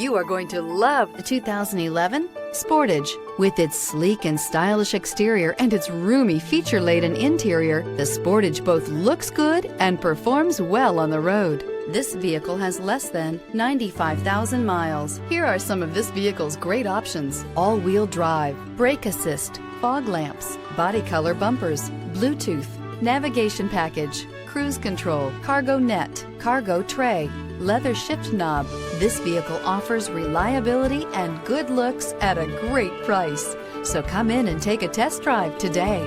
You are going to love the 2011 Sportage. With its sleek and stylish exterior and its roomy feature-laden interior, the Sportage both looks good and performs well on the road. This vehicle has less than 95,000 miles. Here are some of this vehicle's great options: all-wheel drive, brake assist, fog lamps, body color bumpers, Bluetooth, navigation package, cruise control, cargo net, cargo tray, leather shift knob. This vehicle offers reliability and good looks at a great price. So come in and take a test drive today.